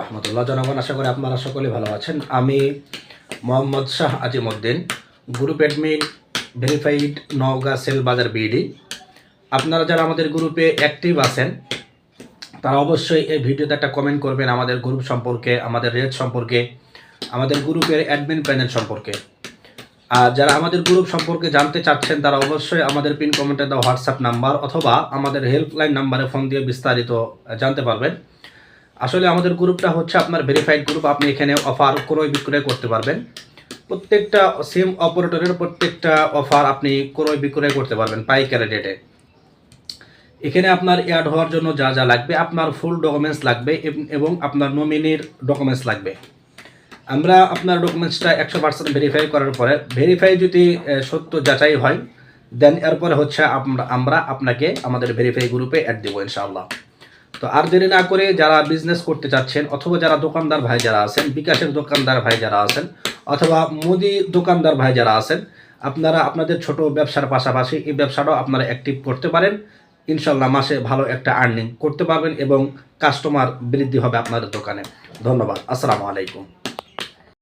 রহমতুল্লাহ। জনগণ, আশা করি আপনারা সকলে ভালো আছেন। আমি Mohammad Shah Azimuddin, group admin, verified, Naogaon sell Bazar BD. আপনারা যারা আমাদের গ্রুপে অ্যাক্টিভ আছেন তারা অবশ্যই এই ভিডিওতে একটা কমেন্ট করবেন আমাদের গ্রুপ সম্পর্কে, আমাদের রেট সম্পর্কে, আমাদের গ্রুপের অ্যাডমিন প্যানেল সম্পর্কে। আর যারা আমাদের গ্রুপ সম্পর্কে জানতে চাচ্ছেন তারা অবশ্যই আমাদের পিন কমেন্টে দেওয়া হোয়াটসঅ্যাপ নাম্বার অথবা আমাদের হেল্পলাইন নাম্বারে ফোন দিয়ে বিস্তারিত জানতে পারবেন। আসলে আমাদের গ্রুপটা হচ্ছে আপনার ভেরিফাইড গ্রুপ। আপনি এখানে অফার ক্রয় বিক্রয় করতে পারবেন। প্রত্যেকটা সিম অপারেটরের প্রত্যেকটা অফার আপনি ক্রয় বিক্রয় করতে পারবেন পাইকারি রেটে। এখানে আপনার অ্যাড হওয়ার জন্য যা যা লাগবে, আপনার ফুল ডকুমেন্টস লাগবে এবং আপনার নমিনির ডকুমেন্টস লাগবে। আমরা আপনার ডকুমেন্টসটা 100% ভেরিফাই করার পরে, ভেরিফাই যদি সত্য যাচাই হয়, দেন এরপরে হচ্ছে আমরা আপনাকে আমাদের ভেরিফাই গ্রুপে অ্যাড দেবো ইনশাআল্লাহ। তো আর দেরি না করে যারা বিজনেস করতে চাচ্ছেন অথবা যারা দোকানদার ভাই যারা আছেন, বিকাশের দোকানদার ভাই যারা আছেন অথবা মুদি দোকানদার ভাই যারা আছেন, আপনারা আপনাদের ছোট ব্যবসার পাশাপাশি এই ব্যবসাটাও আপনারা অ্যাক্টিভ করতে পারেন। ইনশাল্লাহ মাসে ভালো একটা আর্নিং করতে পারবেন এবং কাস্টমার বৃদ্ধি হবে আপনাদের দোকানে। ধন্যবাদ। আসসালামু আলাইকুম।